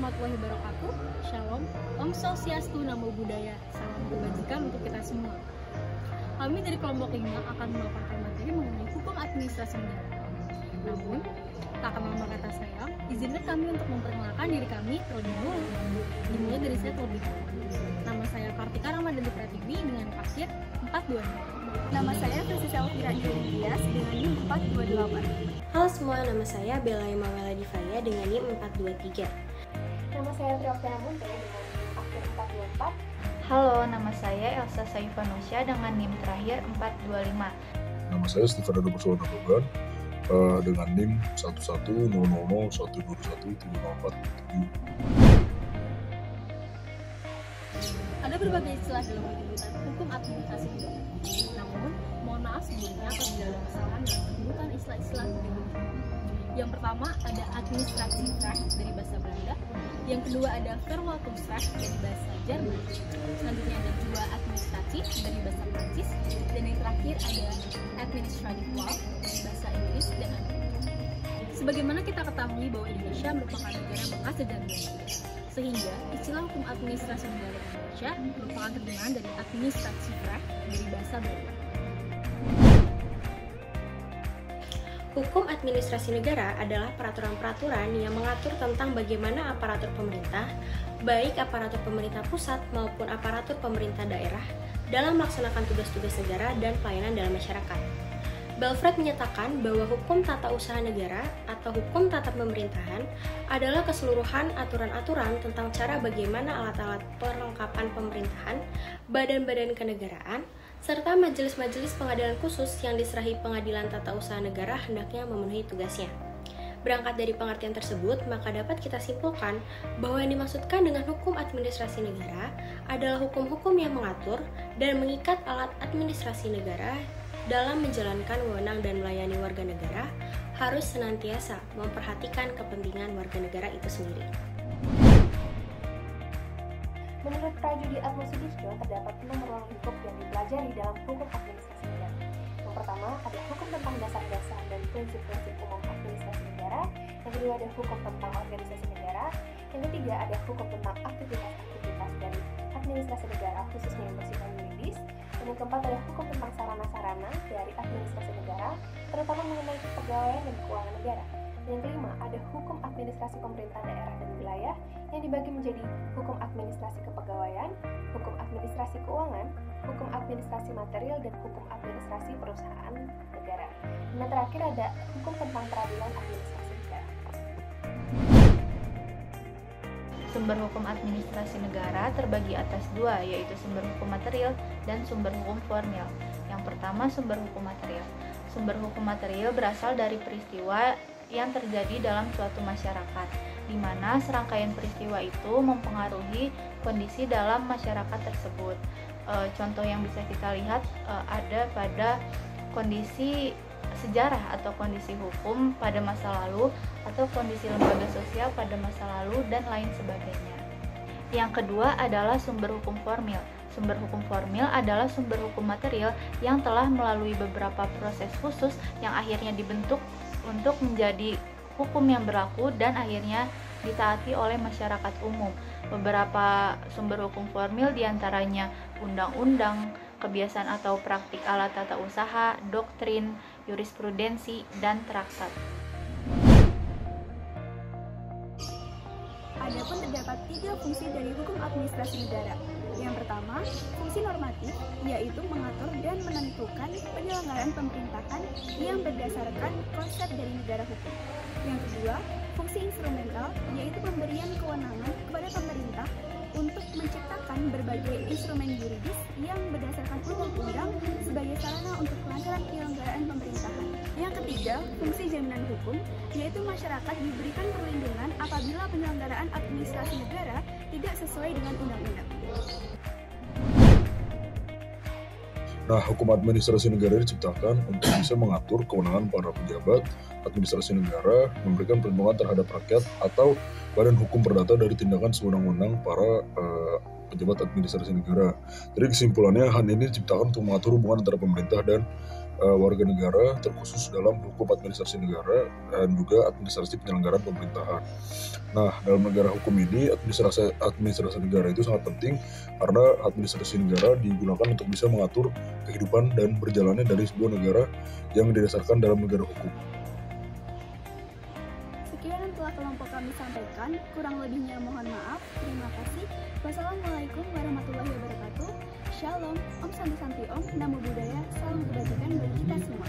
warahmatullahi wabarakatuh. Shalom, Om Swastiastu, Namo Buddhaya, salam kebajikan untuk kita semua. Kami dari kelompok 5 akan melakukan materi mengenai hukum administrasi negara. Namun, tak akan lama kata sayang, izinkan kami untuk memperkenalkan diri kami terlebih dahulu. Dimulai dari saya terlebih dahulu. Nama saya Kartika Ramadhani Pratiwi dengan akhir 426. Nama saya Fransisa Elvira Dias dengan NIM 428. Halo semua, nama saya Bella Imawela Divaya dengan NIM 423. Nama saya Trioktiana Munte dengan NIM akhir 424. Halo, nama saya Elsa Saifanosya dengan NIM terakhir 425. Nama saya Steven Dado Persoalan Dogan dengan NIM 1100012174. Ada berbagai istilah dalam penyebutan hukum administrasi negara. Namun, mohon maaf sebelumnya apabila ada kesalahan dalam penyebutan istilah-istilah berikut. Yang pertama ada administratiefrecht dari bahasa Belanda. Yang kedua ada verwaltungsrecht dari bahasa Jerman. Selanjutnya ada juga administratif dari bahasa Prancis. Dan yang terakhir ada administrative law dari bahasa Inggris dan Amerika. Sebagaimana kita ketahui bahwa Indonesia merupakan negara bekas jajahan Belanda, sehingga istilah hukum administrasi negara Indonesia merupakan terjemahan dari administratiefrecht dari bahasa Belanda. Hukum administrasi negara adalah peraturan-peraturan yang mengatur tentang bagaimana aparatur pemerintah, baik aparatur pemerintah pusat maupun aparatur pemerintah daerah, dalam melaksanakan tugas-tugas negara dan pelayanan dalam masyarakat. Belfred menyatakan bahwa hukum tata usaha negara atau hukum tata pemerintahan adalah keseluruhan aturan-aturan tentang cara bagaimana alat-alat perlengkapan pemerintahan, badan-badan kenegaraan, serta majelis-majelis pengadilan khusus yang diserahi pengadilan tata usaha negara hendaknya memenuhi tugasnya. Berangkat dari pengertian tersebut, maka dapat kita simpulkan bahwa yang dimaksudkan dengan hukum administrasi negara adalah hukum-hukum yang mengatur dan mengikat alat administrasi negara dalam menjalankan wewenang dan melayani warga negara harus senantiasa memperhatikan kepentingan warga negara itu sendiri. Menurut Prajudi Atmosudistyo, terdapat 6 ruang lingkup yang dipelajari dalam hukum administrasi negara. Yang pertama, ada hukum tentang dasar-dasar dan prinsip-prinsip umum administrasi negara. Yang kedua, ada hukum tentang organisasi negara. Yang ketiga, ada hukum tentang aktivitas-aktivitas dari administrasi negara, khususnya yang bersifat yuridis. Dan yang keempat, ada hukum tentang sarana-sarana dari administrasi negara, terutama mengenai kepegawaian dan keuangan negara. Yang kelima, ada hukum administrasi pemerintah daerah dan wilayah yang dibagi menjadi hukum administrasi kepegawaian, hukum administrasi keuangan, hukum administrasi material, dan hukum administrasi perusahaan negara. Dan yang terakhir ada hukum tentang peradilan administrasi negara. Sumber hukum administrasi negara terbagi atas dua, yaitu sumber hukum material dan sumber hukum formil. Yang pertama, sumber hukum material. Sumber hukum material berasal dari peristiwa yang terjadi dalam suatu masyarakat, di mana serangkaian peristiwa itu mempengaruhi kondisi dalam masyarakat tersebut. Contoh yang bisa kita lihat ada pada kondisi sejarah atau kondisi hukum pada masa lalu, atau kondisi lembaga sosial pada masa lalu, dan lain sebagainya. Yang kedua adalah sumber hukum formil. Sumber hukum formil adalah sumber hukum material yang telah melalui beberapa proses khusus yang akhirnya dibentuk untuk menjadi hukum yang berlaku dan akhirnya ditaati oleh masyarakat umum. Beberapa sumber hukum formil diantaranya undang-undang, kebiasaan atau praktik alat tata usaha, doktrin, jurisprudensi, dan traktat. Adapun terdapat 3 fungsi dari hukum administrasi negara. Yang pertama, fungsi normatif, yaitu mengatur dan menentukan penyelenggaraan pemerintahan yang berdasarkan konsep dari negara hukum. Yang kedua, fungsi instrumental, yaitu pemberian kewenangan kepada pemerintah untuk menciptakan berbagai instrumen yuridis yang berdasarkan undang-undang sebagai sarana untuk kelancaran penyelenggaraan pemerintahan. Yang ketiga, fungsi jaminan hukum, yaitu masyarakat diberikan perlindungan apabila penyelenggaraan administrasi negara tidak sesuai dengan undang-undang. Nah, hukum administrasi negara diciptakan untuk bisa mengatur kewenangan para pejabat administrasi negara, memberikan perlindungan terhadap rakyat atau badan hukum perdata dari tindakan sewenang-wenang para pejabat administrasi negara. Jadi kesimpulannya, HAN ini diciptakan untuk mengatur hubungan antara pemerintah dan warga negara, terkhusus dalam hukum administrasi negara dan juga administrasi penyelenggaraan pemerintahan. Nah, dalam negara hukum ini administrasi negara itu sangat penting karena administrasi negara digunakan untuk bisa mengatur kehidupan dan berjalannya dari sebuah negara yang didasarkan dalam negara hukum. Sekian yang telah kelompok kami sampaikan, kurang lebihnya mohon maaf. Terima kasih. Wassalamualaikum warahmatullahi wabarakatuh. Shalom, Om Santi Santi Om, Namo Buddhaya, salam kebajikan bagi kita semua.